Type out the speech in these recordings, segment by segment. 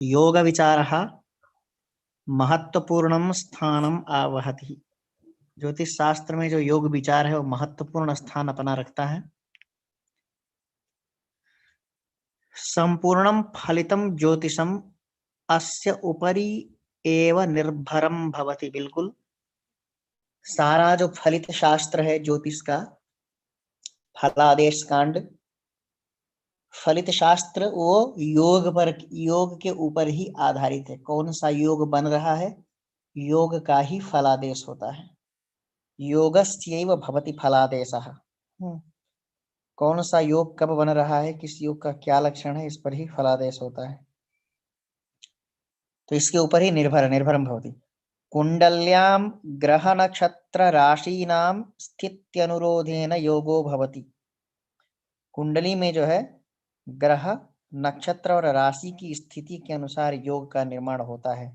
योग विचारः महत्वपूर्णं स्थानम आवहति। ज्योतिष शास्त्र में जो योग विचार है वो महत्वपूर्ण स्थान अपना रखता है। संपूर्णं फलितं ज्योतिषम अस्य उपरि एव निर्भरम भवति। बिल्कुल सारा जो फलित शास्त्र है ज्योतिष का, फलादेश कांड, फलित शास्त्र वो योग के ऊपर ही आधारित है। कौन सा योग बन रहा है, योग का ही फलादेश होता है। योगस्यैव भवति फलादेशः। कौन सा योग कब बन रहा है, किस योग का क्या लक्षण है, इस पर ही फलादेश होता है। तो इसके ऊपर ही निर्भरम भवति। कुंडल्याम ग्रह नक्षत्र राशीनाम स्थित्यनुरोधेन योगो भवति। कुंडली में जो है ग्रह नक्षत्र और राशि की स्थिति के अनुसार योग का निर्माण होता है।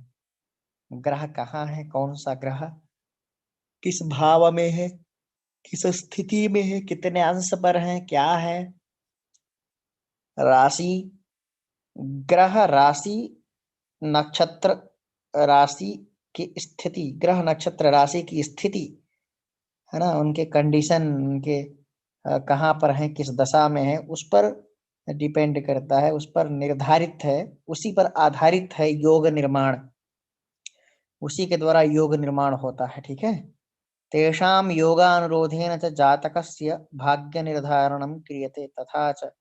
ग्रह कहाँ है, कौन सा ग्रह किस भाव में है, किस स्थिति में है, कितने अंश पर है, क्या है। राशि, ग्रह राशि नक्षत्र राशि की स्थिति, ग्रह नक्षत्र राशि की स्थिति है ना, उनके कंडीशन, उनके कहाँ पर है, किस दशा में है, उस पर डिपेंड करता है, उस पर निर्धारित है, उसी पर आधारित है योग निर्माण। उसी के द्वारा योग निर्माण होता है। ठीक है। तेषां योगानुरोधेन च जातकस्य भाग्य निर्धारणं क्रियते तथा च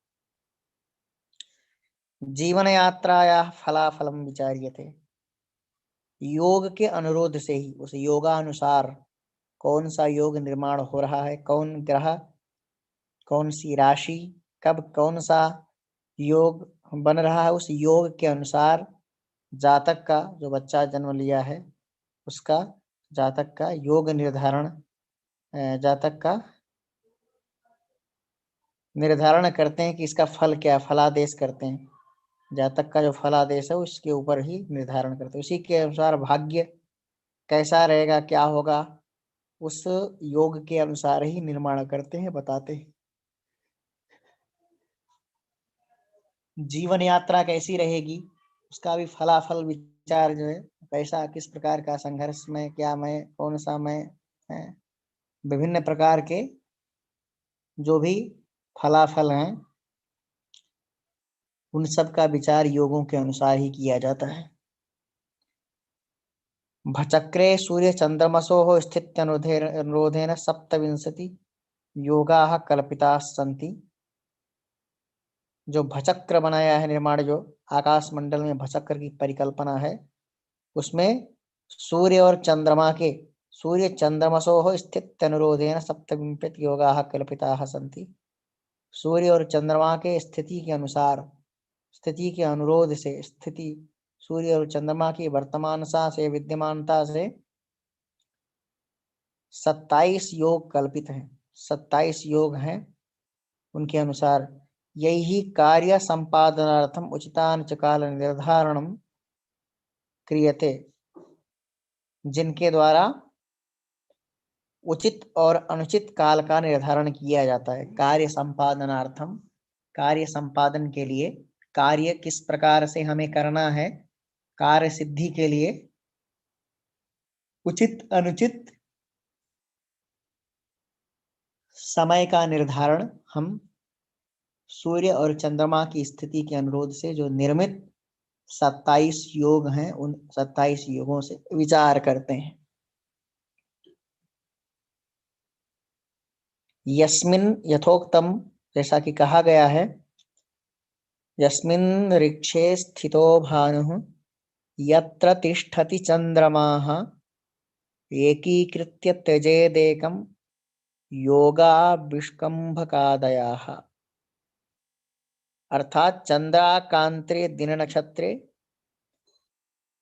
जीवन यात्रायाः फलाफलम विचार्यते। योग के अनुरोध से ही, उस योगानुसार कौन सा योग निर्माण हो रहा है, कौन ग्रह, कौन सी राशि, कब कौन सा योग बन रहा है, उस योग के अनुसार जातक का, जो बच्चा जन्म लिया है उसका, जातक का योग निर्धारण, जातक का निर्धारण करते हैं कि इसका फल क्या, फलादेश करते हैं। जातक का जो फलादेश है उसके ऊपर ही निर्धारण करते हैं। उसी के अनुसार भाग्य कैसा रहेगा, क्या होगा, उस योग के अनुसार ही निर्माण करते हैं, बताते हैं। जीवन यात्रा कैसी रहेगी, उसका भी फलाफल विचार जो है, कैसा, किस प्रकार का संघर्ष में, क्या मैं, कौन सा मैं है, विभिन्न प्रकार के जो भी फलाफल हैं उन सब का विचार योगों के अनुसार ही किया जाता है। भचक्रे सूर्य चंद्रमसो स्थित्यनुरोधेन सप्तविंशति योगाः कल्पिताः सन्ति। जो भचक्र बनाया है निर्माण, जो आकाश मंडल में भचक्र की परिकल्पना है, उसमें सूर्य और चंद्रमा के, सूर्य चंद्रमसो स्थित्यनुरोधेन सप्तविंशति योगाः कल्पिताः सन्ति। सूर्य और चंद्रमा के स्थिति के अनुसार, स्थिति के अनुरोध से, स्थिति सूर्य और चंद्रमा की वर्तमानता से, विद्यमानता से 27 योग कल्पित हैं। 27 योग हैं, उनके अनुसार यही कार्य संपादनार्थम उचितान च काल निर्धारणम क्रियते। जिनके द्वारा उचित और अनुचित काल का निर्धारण किया जाता है। कार्य संपादनार्थम, कार्य संपादन के लिए, कार्य किस प्रकार से हमें करना है, कार्य सिद्धि के लिए उचित अनुचित समय का निर्धारण हम सूर्य और चंद्रमा की स्थिति के अनुरोध से जो निर्मित 27 योग हैं, उन 27 योगों से विचार करते हैं। यस्मिन यथोक्तम, जैसा कि कहा गया है, यस्मिन ऋक्षे स्थितो भानुः यत्र तिष्ठति चंद्रमाः एकीकृत्य त्यजेदेकं योगाविष्कंभकादयाः। अर्थात चंद्राकांत्रे दिन नक्षत्रे,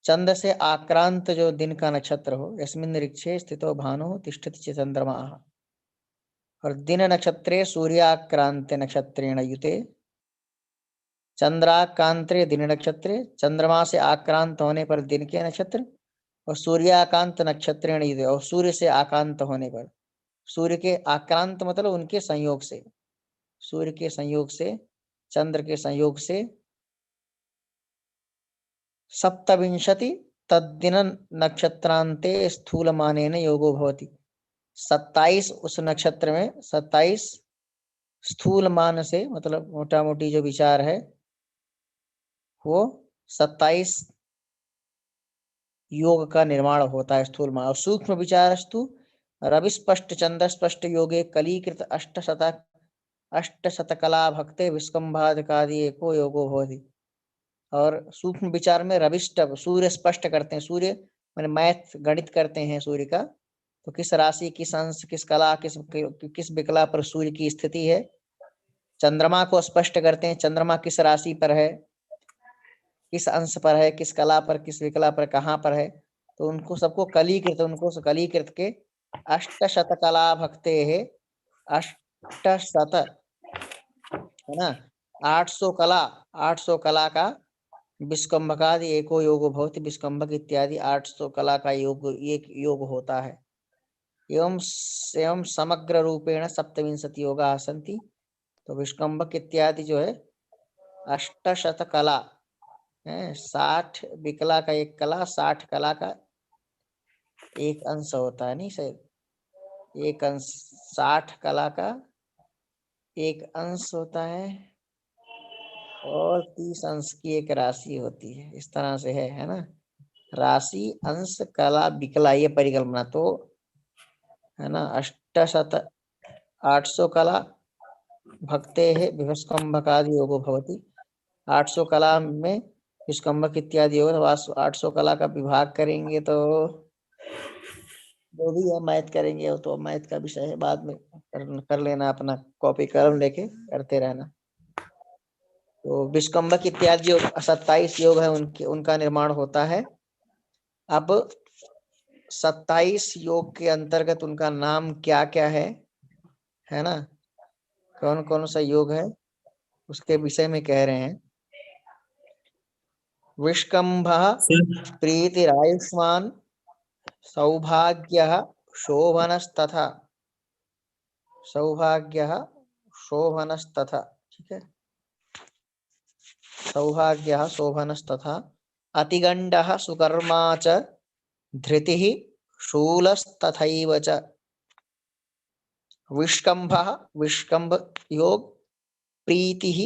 चंद्र से आक्रांत जो दिन का नक्षत्र हो, यस्मिन ऋक्षे स्थितो भानुः तिष्ठति च चंद्रमाः, और दिन नक्षत्रे सूर्याक्रांते नक्षत्रेण युते, चंद्राकांत्रे दिन नक्षत्रे, चंद्रमा से आक्रांत होने पर दिन के नक्षत्र, और सूर्याकांत नक्षत्रेण युते, और सूर्य से आकांत होने पर, सूर्य के आक्रांत मतलब उनके संयोग से, सूर्य के संयोग से, चंद्र के संयोग से सप्तविंशति तद्दिन नक्षत्रांते स्थूलमानेन योगो भवति। 27 उस नक्षत्र में, 27 स्थूल मान से मतलब मोटा मोटी जो विचार है वो 27 योग का निर्माण होता है स्थूल मान। और सूक्ष्म विचारस्तु रवि स्पष्ट चंद्र स्पष्ट योगे कलीकृत अष्टशतकला भक्ते विस्कंभादकादि एको योगो भवति। और सूक्ष्म विचार में रविष्टव सूर्य स्पष्ट करते हैं, सूर्य माने मैथ गणित करते हैं सूर्य का, तो किस राशि किस अंश किस कला किस विकला पर सूर्य की स्थिति है। चंद्रमा को स्पष्ट करते हैं, चंद्रमा किस राशि पर है, किस अंश पर है, किस कला पर किस विकला पर कहाँ पर है। तो उनको सबको कलीकृत, उनको कलीकृत के अष्टशत कला भक्ते है, अष्टशत है ना, 800 कला, 800 कला का विस्कंभकादि एको योग भवति। विस्कंभक इत्यादि 800 कला का योग एक योग होता है। एवं एवं समग्र रूपेण सप्तविंशति योगा सन्ति। तो विस्कंभक इत्यादि जो है अष्टशत कला है, 60 विकला का एक कला, 60 कला का एक अंश होता है, नहीं सर, एक अंश 60 कला का एक अंश होता है और 30 अंश की एक राशि होती है। इस तरह से है ना, राशि अंश कला विकला ये परिकल्पना। तो है ना, अष्टशत 800 कला भक्ते है विस्कंभकादि योगो भवति। 800 कला में विस्कंभक इत्यादि योग, 800 कला का विभाग करेंगे तो जो भी है मैथ करेंगे, वो तो मैथ का विषय है, बाद में कर लेना, अपना कॉपी कलम लेके करते रहना। तो विस्कंभक इत्यादि योग 27 योग है, उनका निर्माण होता है। अब 27 योग के अंतर्गत उनका नाम क्या क्या है ना, कौन कौन सा योग है उसके विषय में कह रहे हैं। विष्कंभः प्रीतिरायुष्मान सौभाग्यः शोभनस्तथा, सौभाग्यः शोभनस्तथा, ठीक है, सौभाग्यः शोभनस्तथा अतिगण्डः सुकर्मा च धृतिः शूलस्तथैव च। विष्कंभः विष्कंभ योग, प्रीतिः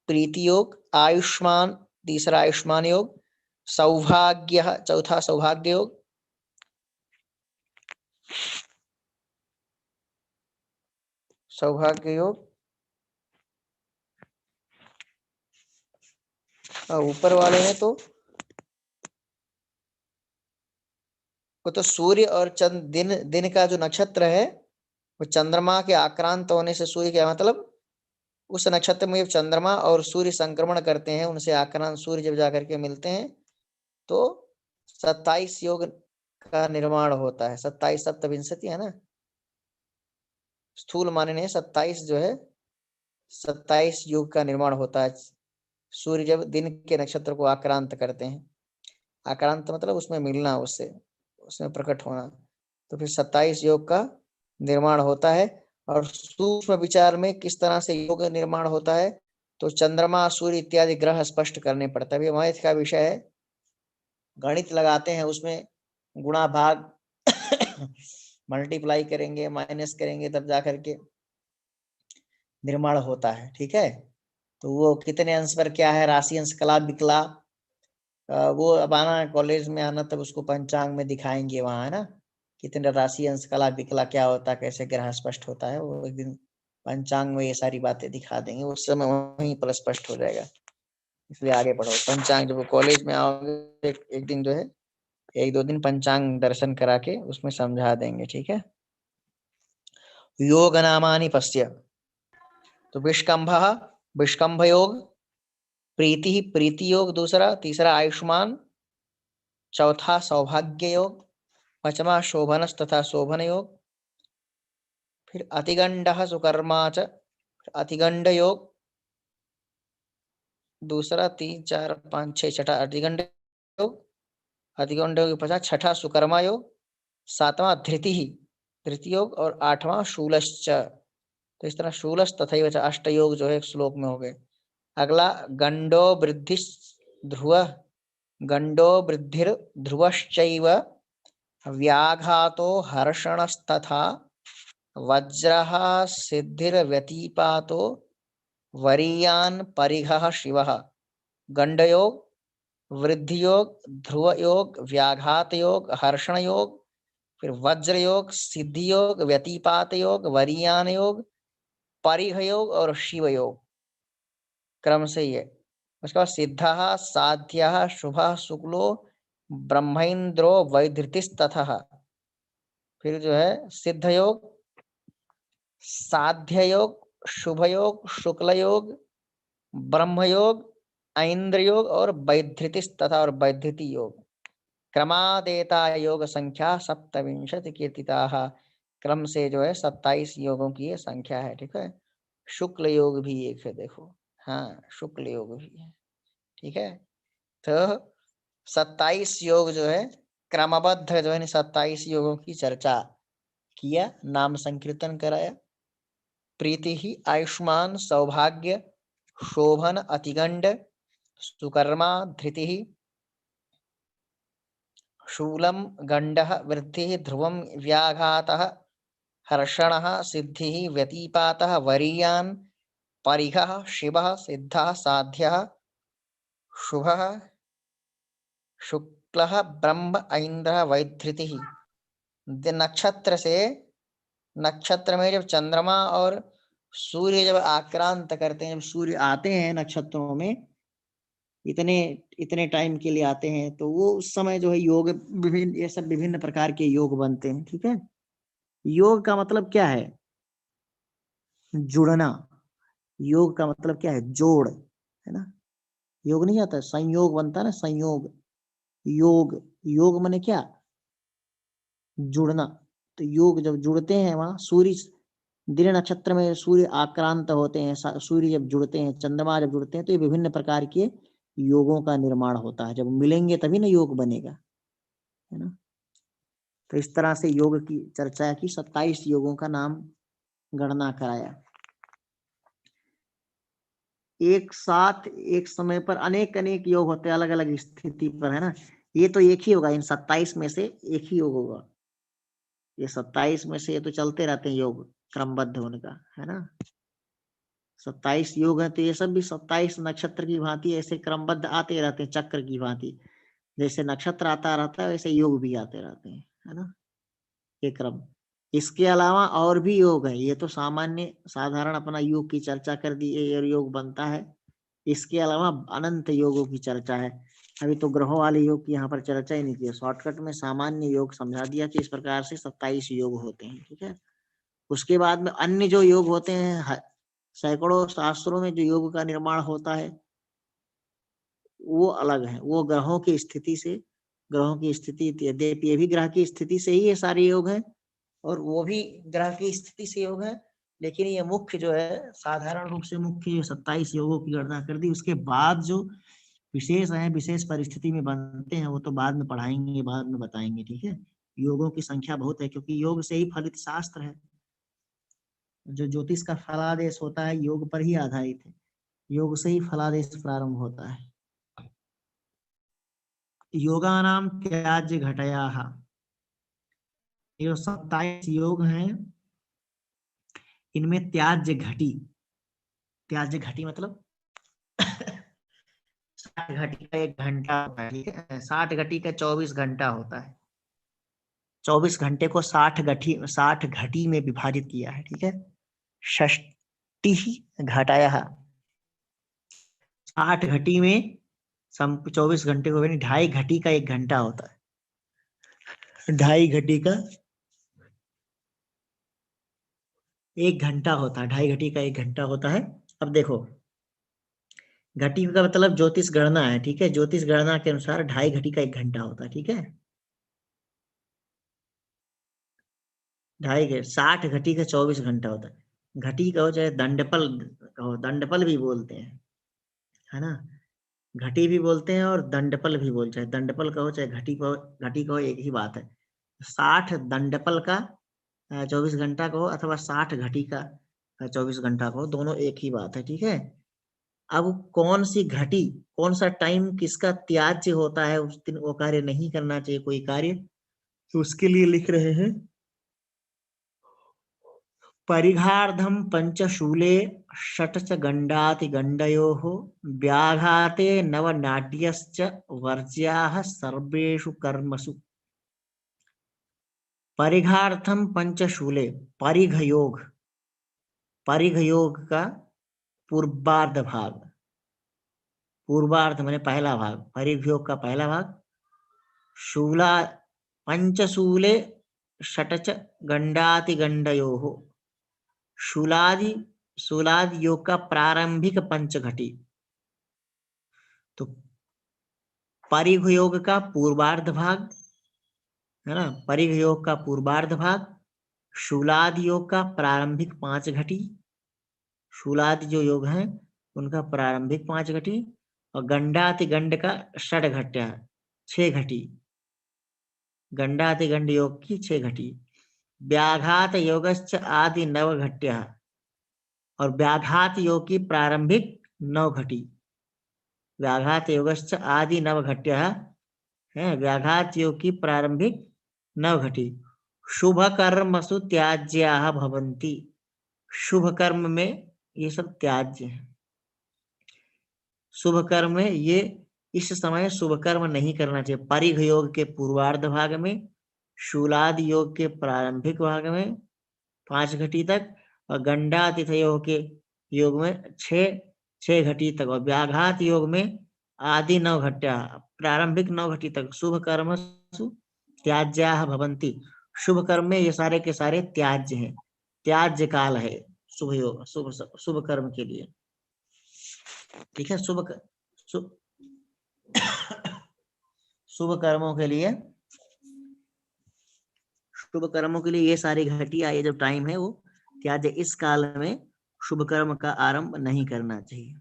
प्रीति योग, आयुष्मान तीसरा आयुष्मान योग, सौभाग्यः चौथा सौभाग्य योग, सौभाग्य योग। ऊपर वाले हैं तो वो तो सूर्य और चंद्र, दिन का जो नक्षत्र है वो चंद्रमा के आक्रांत होने से, सूर्य के मतलब उस नक्षत्र में चंद्रमा और सूर्य संक्रमण करते हैं, उनसे आक्रांत सूर्य जब जाकर के मिलते हैं तो 27 योग का निर्माण होता है। 27 सप्तविंशति है ना, स्थूल माने 27 जो है 27 योग का निर्माण होता है। सूर्य जब दिन के नक्षत्र को आक्रांत करते हैं, आक्रांत मतलब उसमें मिलना, उससे उसमें प्रकट होना, तो फिर 27 योग का निर्माण होता है। और सूक्ष्म विचार में किस तरह से योग निर्माण होता है, तो चंद्रमा सूर्य इत्यादि ग्रह स्पष्ट करने पड़ता है। मैथ का विषय है, गणित लगाते हैं, उसमें गुणा भाग मल्टीप्लाई करेंगे माइनस करेंगे तब जा करके निर्माण होता है, ठीक है। तो वो कितने अंश पर क्या है, राशि अंश कला विकला, वो अब आना कॉलेज में आना, तब उसको पंचांग में दिखाएंगे वहां, है ना, कितने राशि अंश कला विकला क्या होता है, कैसे ग्रह स्पष्ट होता है, वो एक दिन पंचांग में ये सारी बातें दिखा देंगे, उस समय वहीं पर स्पष्ट हो जाएगा। इसलिए आगे बढ़ो, पंचांग जब कॉलेज में आओगे एक दिन जो है, एक दो दिन पंचांग दर्शन करा के उसमें समझा देंगे, ठीक है। योग नामानि पश्य, तो विष्कंभः विष्कंभ योग, प्रीति प्रीति योग दूसरा, तीसरा आयुष्मान, चौथा सौभाग्य योग, पांचवा शोभनस तथा शोभन योग, फिर अतिगंडः सुकर्मा च अतिगंड योग दूसरा, 3 4 5 6 छठा अतिगंड योग, अतिगंड योग के पश्चात छठा सुकर्मा योग, सातवां धृति धृति योग और आठवां शूलश्च। तो इस तरह शूलस तथा च अष्ट योग जो है श्लोक में हो गए। अगला गंडो वृद्धि ध्रुव गंडो वृद्धिर ध्रुवश्चैव व्याघातो हर्षणस्तथा वज्रः सिद्धिर्व्यतिपातो वरीयान परिघः शिवः। गंडयोग, वृद्धि योग, ध्रुव योग, व्याघात योग, हर्षण योग, फिर वज्र योग, सिद्धि योग, व्यतिपात योग, वरीयान योग, परिघ योग और शिव योग, क्रम से ये। उसके बाद सिद्धः साध्यः शुभः शुक्लो ब्रह्मेन्द्रो वैधृतिस्ततः। फिर जो है सिद्ध योग, साध्य योग, शुभ योग, शुक्ल योग, ब्रह्म योग, ऐन्द्र योग और वैधृतिस तथा और वैधृति योग। क्रमादेता योग संख्या सप्तविंशति कीर्तिताः। क्रम से जो है 27 योगों की ये संख्या है। ठीक है, शुक्ल योग भी एक है, देखो। हाँ, शुक्ल योग भी है। ठीक है, तो 27 योग जो है क्रमबद्ध जो है 27 योगों की चर्चा किया, नाम संकीर्तन कराया। प्रीति ही आयुष्मान सौभाग्य शोभन अतिगंड सुकर्मा धृति शूलम गंडः वृद्धि ध्रुवम व्याघातः हर्षणः सिद्धि व्यतिपातः वरीयान परिघः शिवः सिद्धः साध्यः शुभः शुक्लः ब्रह्म ऐन्द्रः वैधृति। नक्षत्र से, नक्षत्र में जब चंद्रमा और सूर्य जब आक्रांत करते हैं, जब सूर्य आते हैं नक्षत्रों में, इतने इतने टाइम के लिए आते हैं, तो वो उस समय जो है योग विभिन्न, ये सब विभिन्न प्रकार के योग बनते हैं। ठीक है, योग का मतलब क्या है? जुड़ना। योग का मतलब क्या है? जोड़, है ना। योग नहीं आता, संयोग बनता है ना, संयोग। योग, योग माने क्या? जुड़ना। तो योग जब जुड़ते हैं, वहां सूर्य दिन नक्षत्र में सूर्य आक्रांत होते हैं, सूर्य जब जुड़ते हैं, चंद्रमा जब जुड़ते हैं, तो ये विभिन्न प्रकार के योगों का निर्माण होता है। जब मिलेंगे तभी ना योग बनेगा, है ना। तो इस तरह से योग की चर्चा की, 27 योगों का नाम गणना कराया। एक साथ एक समय पर अनेक अनेक योग होते हैं, अलग अलग स्थिति पर, है ना। ये तो एक ही होगा, इन 27 में से एक ही योग होगा। ये 27 में से ये तो चलते रहते हैं योग, क्रमबद्ध होने का, है ना। 27 योग है, तो ये सब भी 27 नक्षत्र की भांति ऐसे क्रमबद्ध आते रहते हैं, चक्र की भांति। जैसे नक्षत्र आता रहता है, वैसे योग भी आते रहते हैं, है ना, ये क्रम। इसके अलावा और भी योग है, ये तो सामान्य साधारण अपना योग की चर्चा कर दी, ये योग बनता है। इसके अलावा अनंत योगों की चर्चा है। अभी तो ग्रहों वाले योग की यहाँ पर चर्चा ही नहीं की, शॉर्टकट में सामान्य योग समझा दिया कि इस प्रकार से 27 योग होते हैं। ठीक है, उसके बाद में अन्य जो योग होते हैं, सैकड़ों शास्त्रों में जो योग का निर्माण होता है, वो अलग है। वो ग्रहों की स्थिति से, ग्रहों की स्थिति, यद्यपि ये भी ग्रह की स्थिति से ही ये सारे योग हैं, और वो भी ग्रह की स्थिति से योग है, लेकिन ये मुख्य जो है, साधारण रूप से मुख्य 27 योगों की गणना कर दी। उसके बाद जो विशेष है, विशेष परिस्थिति में बनते हैं, वो तो बाद में पढ़ाएंगे, बाद में बताएंगे। ठीक है, योगों की संख्या बहुत है, क्योंकि योग से ही फलित शास्त्र है। जो ज्योतिष का फलादेश होता है, योग पर ही आधारित है। योग से ही फलादेश प्रारंभ होता है। योगानाम त्याज्य घटयाः। ये 27 योग हैं, इनमें त्याज्य घटी, त्याज्य घटी मतलब 60 घटी का 1 घंटा होता है। ठीक है, 60 घटी का 24 घंटा होता है। 24 घंटे को 60 घटी में विभाजित किया है। ठीक है, षष्टि घटाया, 60 घटी में 24 घंटे को, यानी 2.5 घटी का 1 घंटा होता है। 2.5 घटी का 1 घंटा होता है, 2.5 घटी का 1 घंटा होता है। अब देखो, घटी का मतलब ज्योतिष गणना है। ठीक है, ज्योतिष गणना के अनुसार 2.5 घटी का 1 घंटा होता है। ठीक है, 60 घटी का 24 घंटा होता है। घटी कहो चाहे दंडपल कहो, दंडपल भी बोलते हैं, है ना। घटी भी बोलते हैं और दंडपल भी बोलते हैं। दंडपल कहो चाहे घटी कहो, एक ही बात है। 60 दंडपल का 24 घंटा कहो, अथवा 60 घटी का 24 घंटा कहो, दोनों एक ही बात है। ठीक है, अब कौन सी घटी, कौन सा टाइम किसका त्याज्य होता है, उस दिन वो कार्य नहीं करना चाहिए कोई कार्य, तो उसके लिए लिख रहे हैं परिघार्धम पंचशूले षट्च गंडाति गंडयोः व्याघाते नवनाट्यश्च वर्ज्याः सर्वेषु कर्मसु। परिघार्थम पंचशूले, परिघ योग, परिघ योग का पूर्वार्ध भाग, पूर्वार्ध मैंने पहला भाग, परिघ योग का पहला भाग, शूला पंचशूले षट्च गंडाति गंडयोः, शूलादि, शूलादि योग का प्रारंभिक पंचघटी, तो परिघ योग का पूर्वार्ध भाग है ना, परिघ योग का पूर्वार्ध भाग, शूलादि योग का प्रारंभिक 5 घटी, शूलादि जो योग हैं उनका प्रारंभिक 5 घटी, और गंडाति गंड का षड घट्या 6 घटी, गंडाति गंड योग की 6 घटी, व्याघात योगश्च आदि 9 घट्या, और व्याघात योग की प्रारंभिक 9 घटी, व्याघात योगश्च आदि 9 घट्या है, व्याघात योग की प्रारंभिक 9 घटी। शुभ कर्मसु त्याज्याः भवन्ति, शुभ कर्म में ये सब त्याज्य है, शुभ कर्म में ये इस समय शुभ कर्म नहीं करना चाहिए। परिघ योग के पूर्वार्ध भाग में, शूलादि योग के प्रारंभिक भाग में 5 घटी तक, और गंडातिथ योग के योग में 6 घटी तक, और व्याघात योग में आदि 9 घट्या, प्रारंभिक 9 घटी तक। शुभ कर्म त्याज्याः भवन्ति, शुभ कर्म में ये सारे के सारे त्याज्य हैं, त्याज्य काल है शुभ योग, शुभ कर्म के लिए, ठीक है। शुभ कर्मों के लिए, शुभ कर्मों के लिए ये सारी घटिया, ये जो टाइम है वो त्याज्य, इस काल में शुभ कर्म का आरंभ नहीं करना चाहिए।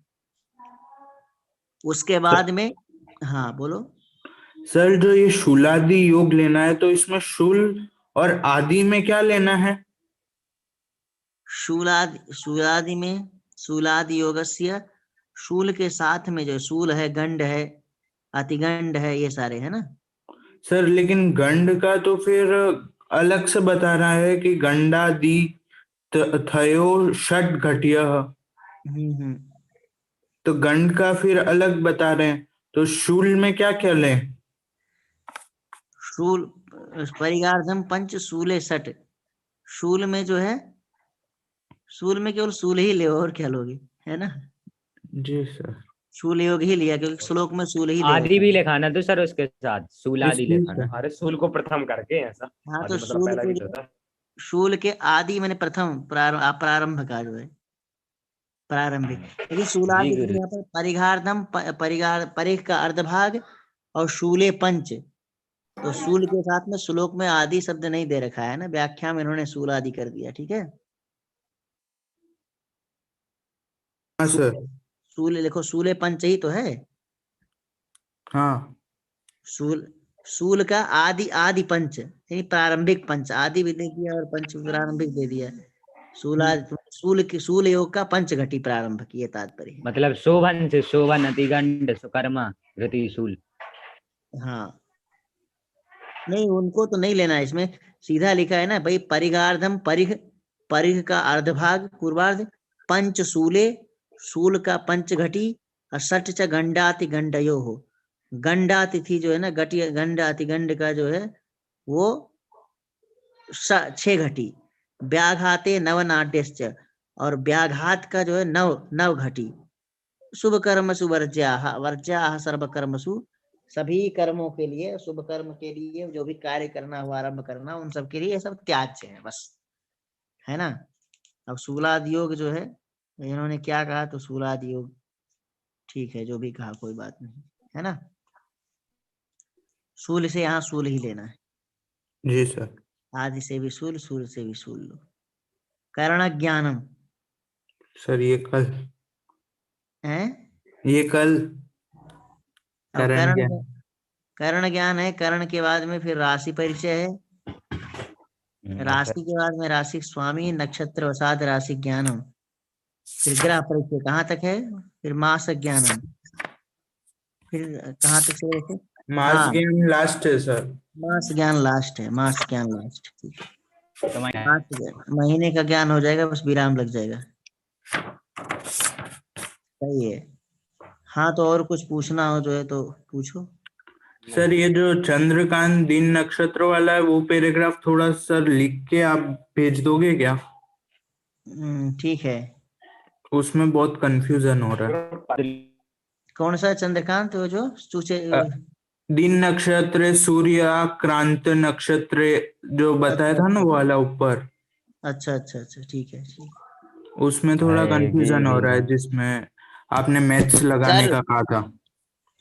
उसके बाद में, हाँ बोलो सर, जो ये शूलादि योग लेना है तो इसमें शूल और आदि में क्या लेना है? शूलादि में, शूलादि योगस्य, शूल के साथ में जो शूल है, गंड है, अतिगंड है, ये सारे है ना सर, लेकिन गंड का तो फिर अलग से बता रहा है कि गंडादि थयो षट घटिया, तो गंड का फिर अलग बता रहे हैं, तो शूल में क्या क्या लें? शूल परिगार्धम पंच शूले षट, शूल में जो है, शूल में केवल शूल ही ले, और क्या लोगे, है ना। जी सर। शूल योग ही लिया, क्योंकि श्लोक में शूल ही ले आदि भी रखा है। लिखाना तो सर उसके साथ, शूलादि लिखाना। अरे सूल को प्रथम करके ऐसा, हाँ, तो आदि मतलब शूल पहला के भी तो था। शूल के आदि मैंने प्रथम प्रारंभ का जो है प्रारंभिक, लेकिन शूलादि जी गुरु। यहाँ पर परिघार्धम परिघ का अर्धभाग और शूले पंच, तो शूल के साथ में श्लोक में आदि शब्द नहीं दे रखा है ना, व्याख्या में इन्होंने शूलादि कर दिया, ठीक है। हाँ सर। शूल लिखो, शूले पंच ही तो है। हाँ, शूल का आदि, आदि पंच यानी प्रारंभिक पंच, आदि भी दे दिया और पंच प्रारंभिक दे दिया। शूल योग का पंच घटी प्रारंभ की, ये तात्पर्य है। मतलब शोभन से शोभन, अतिगंड, सुकर्मा, घृति, शूल। हाँ, नहीं उनको तो नहीं लेना है, इसमें सीधा लिखा है ना भाई, परिगार्धम, परिघ, परिघ का अर्धभाग पूर्वार्ध, पंच शूले, शूल का पंच घटी, और षट च गंडाति गंडयो हो, गंडातिथि जो है ना, घटी गंड अतिगंड का जो है वो 6 घटी, व्याघाते नवनाट्यश्च, और व्याघात का जो है 9 घटी, शुभ कर्मसु वर्ज्याः, वर्ज्याः सर्व कर्मसु, सभी कर्मों के लिए, शुभ कर्म के लिए जो भी कार्य करना हो, आरंभ करना, उन सब के लिए ये सब त्याज्य है, बस, है ना। अब शूलादि योग जो है, इन्होंने क्या कहा, तो शूलादि योग ठीक है, जो भी कहा कोई बात नहीं, है ना। शूल से यहाँ शूल ही लेना है, जी सर। आदि से भी शूल, शूल से भी शूल लो। कर्ण ज्ञानम सर ये कल, है, ये कल अब करण ज्ञान। कर्ण ज्ञान है, कर्ण के बाद में फिर राशि परिचय है, राशि के बाद में राशि स्वामी, नक्षत्र वसाद राशि ज्ञानम, फिर ग्रह परिचय कहाँ तक है, फिर मास ज्ञानम, फिर कहाँ तक से वैसे? मास हाँ, गेम लास्ट है सर। मास ज्ञान लास्ट है, मास ज्ञान लास्ट, ठीक है। तो मैं मास महीने का ज्ञान हो जाएगा, बस विराम लग जाएगा। सही है। हाँ, तो और कुछ पूछना हो जो है तो पूछो। सर ये जो चंद्रकांत दिन नक्षत्र वाला है वो पैराग्राफ थोड़ा सर लिख के आप भेज दोगे क्या? ठीक है। उसमें बहुत कंफ्यूजन हो रहा है। कौन सा चंद्रकांत, वो जो चूचे? दिन नक्षत्र, सूर्य क्रांत नक्षत्र जो बताया था ना वो वाला ऊपर, अच्छा अच्छा अच्छा, ठीक है ठीक। उसमें थोड़ा जाएगी कंफ्यूजन हो रहा है विराम। जिसमें आपने मैथ्स लगाने सर का कहा था।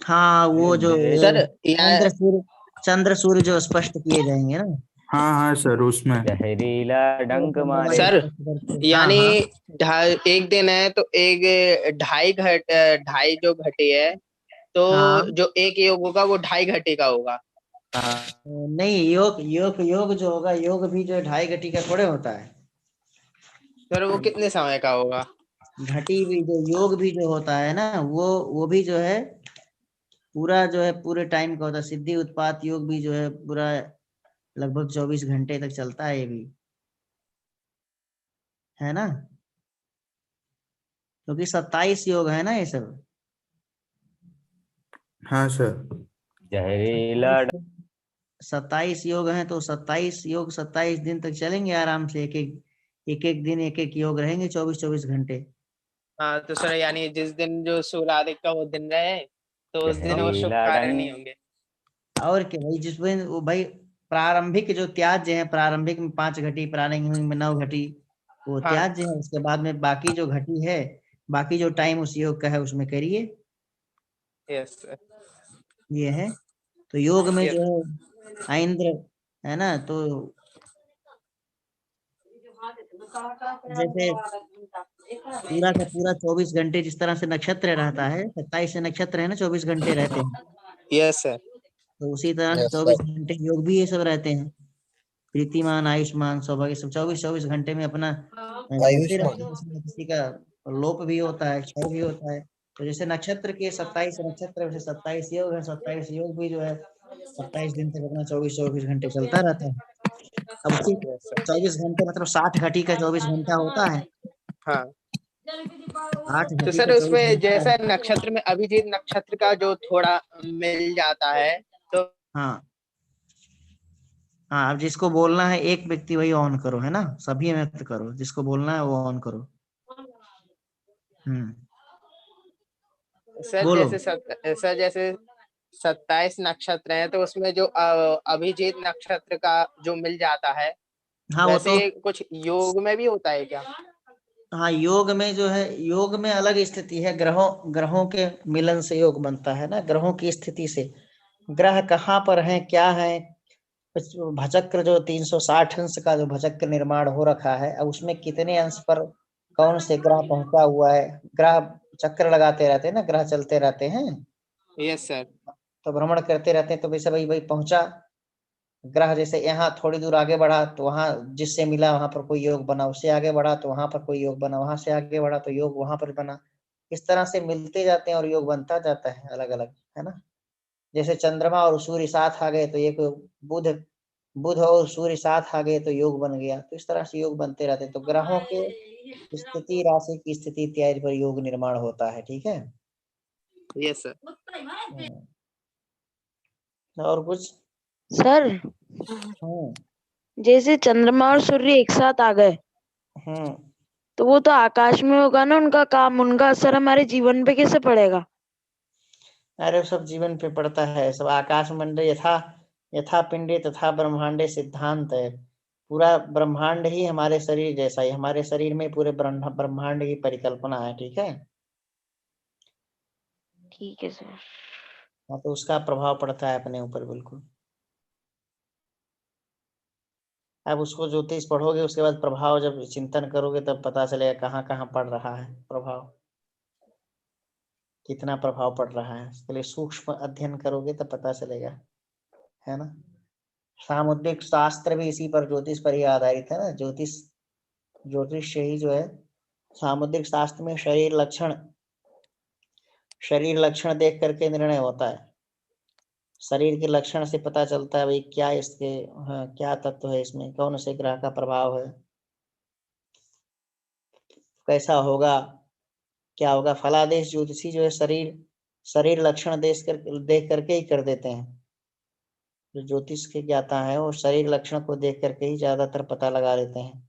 हाँ, वो जो सर चंद्र सूर्य, चंद्र सूर्य जो स्पष्ट किए जाएंगे ना। हाँ हाँ सर उसमें। जहरीला वो डंक चंद्रमा मारे। से सर स्पष्ट करके, हाँ यानी हाँ। एक दिन है तो एक ढाई जो घटी है, तो हाँ, जो एक योग होगा वो 2.5 घटी का होगा। नहीं, योग योग योग जो होगा, योग भी जो है 2.5 घटी का थोड़े होता है। सर वो कितने समय का होगा? घटी भी जो, योग भी जो होता है ना, वो भी जो है पूरा जो है पूरे टाइम का होता है। सिद्धि उत्पात योग भी जो है पूरा लगभग 24 घंटे तक चलता है, ये भी है ना, क्योंकि 27 योग है ना ये सब। हाँ सर। जहरीला 27 योग हैं, तो 27 योग 27 दिन तक चलेंगे आराम से। एक एक दिन एक एक योग रहेंगे, 24 24 घंटे। हाँ तो सर यानी जिस दिन जो सूर्यादिक का वो दिन रहे, तो उस दिन वो शुभ जहरीला कार्य नहीं डंक। होंगे। और क्या भाई, जिसमें वो भाई प्रारंभिक जो त्याज्य है, प्रारंभिक में 5 घटी, प्रारंभिक में 9 घटी, वो हाँ त्याज्य है। उसके बाद में बाकी जो घटी है, बाकी जो टाइम उस योग का है उसमें करिए। Yes sir. ये है। तो योग में यस जो है ऐंद्र, है ना, तो जैसे पूरा का पूरा 24 घंटे जिस तरह से नक्षत्र रहता है, 27 से नक्षत्र है ना, 24 घंटे रहते हैं। Yes sir. तो उसी तरह से यस 24 घंटे योग भी ये सब रहते हैं। प्रीतिमान, आयुष्मान, सौभाग्य, सब 24 24 घंटे में अपना चलते रहते आयुष्मान। हैं। किसी न किसी का लोप भी होता है, क्षय भी होता है। तो जैसे नक्षत्र के 27 नक्षत्र, वैसे 27 योग है, 27 योग भी जो है 27 दिन तक अपना 24 24 घंटे चलता रहता है। अब उसी यस सर। 24 घंटे मतलब 60 घटी का 24 घंटा होता है। हाँ 8 तो घटी सर का चौबीस उसमें घंटा जैसे नक्षत्र में अभिजीत नक्षत्र का जो थोड़ा मिल जाता है, तो हाँ हाँ, अब जिसको बोलना है एक व्यक्ति वही ऑन करो, है ना, सभी मत करो, जिसको बोलना है वो ऑन करो। हम्म, सर बोलो। जैसे 27 नक्षत्र हैं, तो उसमें जो अभिजीत नक्षत्र का जो मिल जाता है, हाँ, वो तो, वैसे कुछ योग में भी होता है क्या? हाँ, योग में जो है, योग में अलग स्थिति है। ग्रहों ग्रहों के मिलन से योग बनता है ना, ग्रहों की स्थिति से। ग्रह कहाँ पर हैं, क्या है, भचक्र जो 360 अंश का जो भचक्र निर्माण हो रखा है, अब उसमें कितने अंश पर कौन से ग्रह पहुंचा हुआ है। ग्रह चक्र लगाते रहते हैं ना, ग्रह चलते रहते हैं, यस सर। तो भ्रमण करते रहते हैं। तो वैसे वही वही पहुंचा ग्रह, जैसे यहाँ थोड़ी दूर आगे बढ़ा तो वहां जिससे मिला वहां पर कोई योग बना, उससे आगे बढ़ा तो वहां पर कोई योग बना, वहां से आगे बढ़ा तो योग वहां पर बना। इस तरह से मिलते जाते हैं और योग बनता जाता है अलग अलग, है ना। जैसे चंद्रमा और सूर्य साथ आ गए तो एक बुध, बुध और सूर्य साथ आ गए तो योग बन गया। तो इस तरह से योग बनते रहते हैं। तो ग्रहों के स्थिति, राशि की स्थिति इत्यादि पर योग निर्माण होता है, ठीक है। Yes sir. और कुछ? सर हम्म जैसे चंद्रमा और सूर्य एक साथ आ गए, हम्म तो वो तो आकाश में होगा ना उनका काम, उनका असर हमारे जीवन पे कैसे पड़ेगा? अरे सब जीवन पे पड़ता है, सब आकाश मंडल यथा यथा पिंडे तथा ब्रह्मांडे सिद्धांत है। पूरा ब्रह्मांड ही हमारे शरीर जैसा ही, हमारे शरीर में पूरे ब्रह्मांड की परिकल्पना है, ठीक है। ठीक है सर। हाँ, तो उसका प्रभाव पड़ता है अपने ऊपर, बिल्कुल। अब उसको ज्योतिष पढ़ोगे, उसके बाद प्रभाव जब चिंतन करोगे तब पता चलेगा कहाँ कहाँ पड़ रहा है प्रभाव, कितना प्रभाव पड़ रहा है। इसके लिए सूक्ष्म अध्ययन करोगे तब पता चलेगा, है ना। सामुद्रिक शास्त्र भी इसी पर, ज्योतिष पर ही आधारित है ना। ज्योतिष, ज्योतिष से ही जो है सामुद्रिक शास्त्र में शरीर लक्षण देख करके निर्णय होता है। शरीर के लक्षण से पता चलता है भाई क्या इसके क्या तत्व है, इसमें कौन से ग्रह का प्रभाव है, कैसा होगा, क्या होगा। फलादेश ज्योतिषी जो है शरीर लक्षण देख करके ही कर देते हैं। जो ज्योतिष के ज्ञाता है वो शरीर लक्षण को देख करके ही ज्यादातर पता लगा लेते हैं।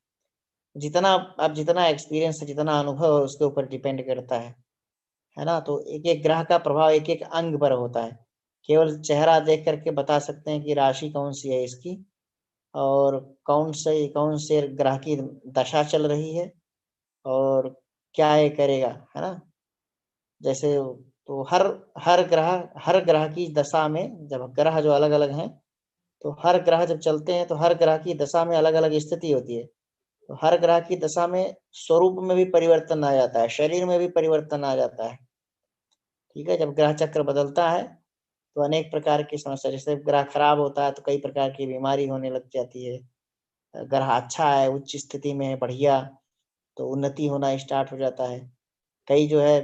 जितना एक्सपीरियंस है, जितना अनुभव है, उसके ऊपर डिपेंड करता है ना। तो एक एक ग्रह का प्रभाव एक एक अंग पर होता है। केवल चेहरा देख करके बता सकते हैं कि राशि कौन सी है इसकी और कौन से ग्रह की दशा चल रही है और क्या ये करेगा, है ना। जैसे तो हर ग्रह की दशा में, जब ग्रह जो अलग अलग हैं तो हर ग्रह जब चलते हैं तो हर ग्रह की दशा में अलग अलग स्थिति होती है। तो हर ग्रह की दशा में स्वरूप में भी परिवर्तन आ जाता है, शरीर में भी परिवर्तन आ जाता है। ठीक है, जब ग्रह चक्र बदलता है तो अनेक प्रकार की समस्या, जैसे ग्रह खराब होता है तो कई प्रकार की बीमारी होने लग जाती है। ग्रह अच्छा है, उच्च स्थिति में है, बढ़िया, तो उन्नति होना स्टार्ट हो जाता है। कई जो है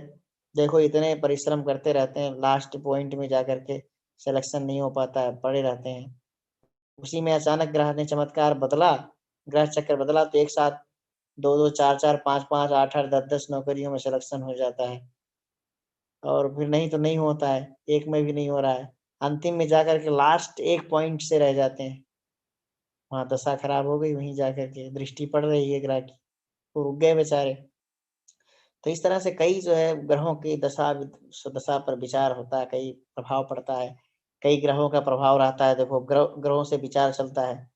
देखो इतने परिश्रम करते रहते हैं, लास्ट पॉइंट में जाकर के सिलेक्शन नहीं हो पाता है, पड़े रहते हैं। उसी में अचानक ग्रह ने चमत्कार बदला, ग्रह चक्र बदला तो एक साथ 2-2, 4-4, 5-5, 8-8, 10-10 नौकरियों में सिलेक्शन हो जाता है। और फिर नहीं तो नहीं होता है, एक में भी नहीं हो रहा है, अंतिम में जाकर के लास्ट एक पॉइंट से रह जाते हैं। वहां दशा खराब हो गई, वहीं जाकर के दृष्टि पड़ रही है ग्रह की, वो रुक गए बेचारे। तो इस तरह से कई जो है ग्रहों की दशा पर विचार होता है, कई प्रभाव पड़ता है, कई ग्रहों का प्रभाव रहता है। देखो ग्रहों से विचार चलता है,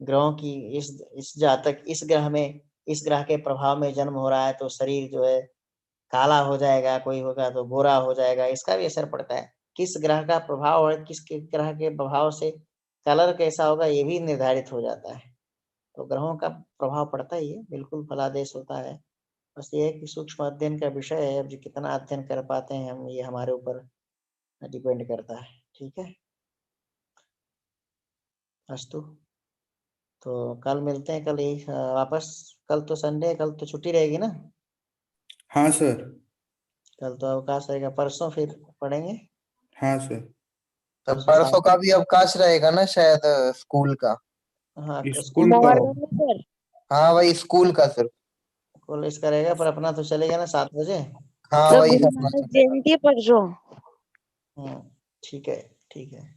ग्रहों की इस जातक इस ग्रह के प्रभाव में जन्म हो रहा है तो शरीर जो है काला हो जाएगा, कोई होगा तो गोरा हो जाएगा, इसका भी असर पड़ता है। किस ग्रह का प्रभाव है, किस ग्रह के प्रभाव से कलर कैसा होगा ये भी निर्धारित हो जाता है। तो ग्रहों का प्रभाव पड़ता ही है, बिल्कुल फलादेश होता है। बस ये है कि सूक्ष्म अध्ययन का विषय है, अब जो कितना अध्ययन कर पाते हैं हम, ये हमारे ऊपर डिपेंड करता है। ठीक है, अस्तु। तो कल मिलते हैं, कल ही वापस। कल तो संडे, कल तो छुट्टी रहेगी ना। हाँ सर। कल तो अवकाश रहेगा, परसों फिर पढ़ेंगे। हाँ सर। तो परसों परसों का भी अवकाश रहेगा ना शायद, स्कूल का। हाँ स्कूल का मॉर्निंग में सर। हाँ वही स्कूल का सर। कॉलेज का रहेगा, पर अपना तो चलेगा ना 7 बजे। हाँ सर वही गुरु अपना नानक जयंती है परसों। ठीक है, ठीक है।